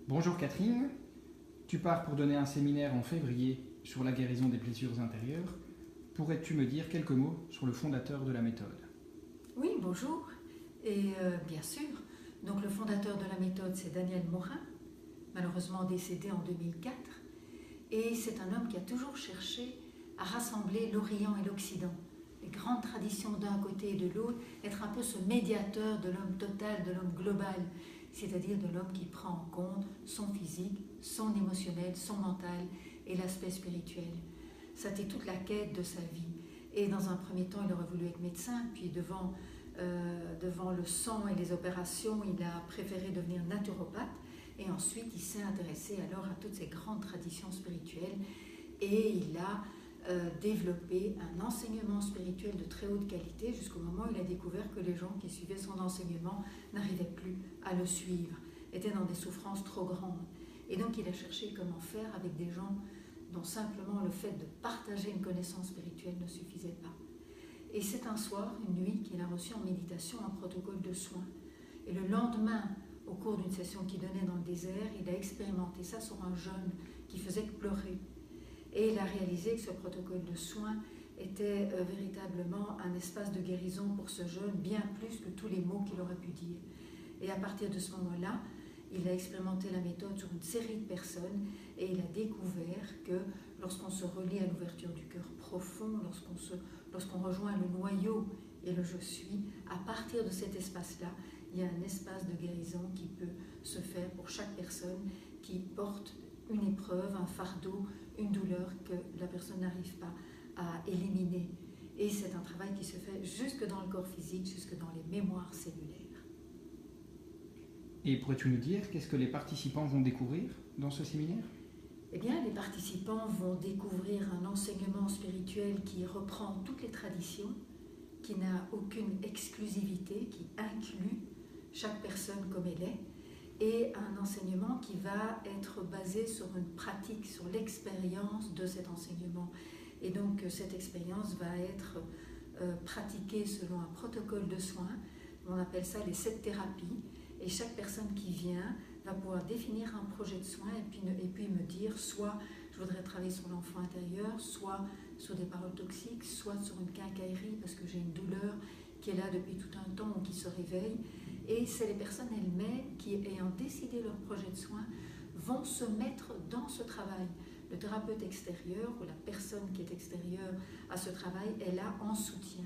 Bonjour Catherine, tu pars pour donner un séminaire en février sur la guérison des blessures intérieures. Pourrais-tu me dire quelques mots sur le fondateur de la méthode? Oui, bonjour. Et bien sûr, donc le fondateur de la méthode, c'est Daniel Morin, malheureusement décédé en 2004. Et c'est un homme qui a toujours cherché à rassembler l'Orient et l'Occident, les grandes traditions d'un côté et de l'autre, être un peu ce médiateur de l'homme total, de l'homme global, c'est-à-dire de l'homme qui prend en compte son physique, son émotionnel, son mental et l'aspect spirituel. C'était toute la quête de sa vie. Et dans un premier temps, il aurait voulu être médecin, puis devant le sang et les opérations, il a préféré devenir naturopathe. Et ensuite, il s'est intéressé alors à toutes ces grandes traditions spirituelles et il a développé un enseignement spirituel de très haute qualité jusqu'au moment où il a découvert que les gens qui suivaient son enseignement n'arrivaient plus à le suivre, étaient dans des souffrances trop grandes. Et donc, il a cherché comment faire avec des gens dont simplement le fait de partager une connaissance spirituelle ne suffisait pas. Et c'est un soir, une nuit, qu'il a reçu en méditation un protocole de soins. Et le lendemain, au cours d'une session qu'il donnait dans le désert, il a expérimenté ça sur un jeune qui faisait que pleurer. Et il a réalisé que ce protocole de soins était véritablement un espace de guérison pour ce jeune, bien plus que tous les mots qu'il aurait pu dire. Et à partir de ce moment-là, il a expérimenté la méthode sur une série de personnes et il a découvert que lorsqu'on se relie à l'ouverture du cœur profond, lorsqu'on rejoint le noyau et le je suis, à partir de cet espace-là, il y a un espace de guérison qui peut se faire pour chaque personne qui porte une épreuve, un fardeau, une douleur que la personne n'arrive pas à éliminer. Et c'est un travail qui se fait jusque dans le corps physique, jusque dans les mémoires cellulaires. Et pourrais-tu nous dire qu'est-ce que les participants vont découvrir dans ce séminaire? Eh bien, les participants vont découvrir un enseignement spirituel qui reprend toutes les traditions, qui n'a aucune exclusivité, qui inclut chaque personne comme elle est, et un enseignement qui va être basé sur une pratique, sur l'expérience de cet enseignement. Et donc, cette expérience va être pratiquée selon un protocole de soins. On appelle ça les 7 thérapies. Et chaque personne qui vient va pouvoir définir un projet de soins et puis me dire soit je voudrais travailler sur l'enfant intérieur, soit sur des paroles toxiques, soit sur une quincaillerie parce que j'ai une douleur qui est là depuis tout un temps ou qui se réveille. Et c'est les personnes elles-mêmes qui, ayant décidé leur projet de soins, vont se mettre dans ce travail. Le thérapeute extérieur ou la personne qui est extérieure à ce travail est là en soutien.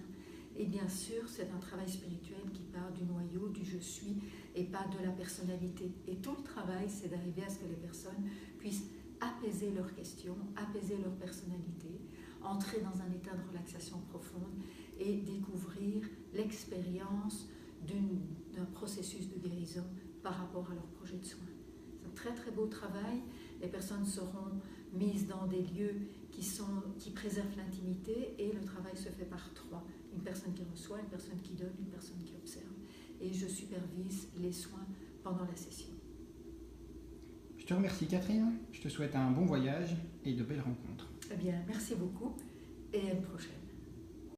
Et bien sûr, c'est un travail spirituel qui part du noyau, du je suis, et pas de la personnalité. Et tout le travail, c'est d'arriver à ce que les personnes puissent apaiser leurs questions, apaiser leur personnalité, entrer dans un état de relaxation profonde et découvrir l'expérience d'un processus de guérison par rapport à leur projet de soins. C'est un très très beau travail. Les personnes seront mises dans des lieux qui préservent l'intimité et le travail se fait par 3. Une personne qui reçoit, une personne qui donne, une personne qui observe. Et je supervise les soins pendant la session. Je te remercie Catherine, je te souhaite un bon voyage et de belles rencontres. Eh bien, merci beaucoup et à une prochaine.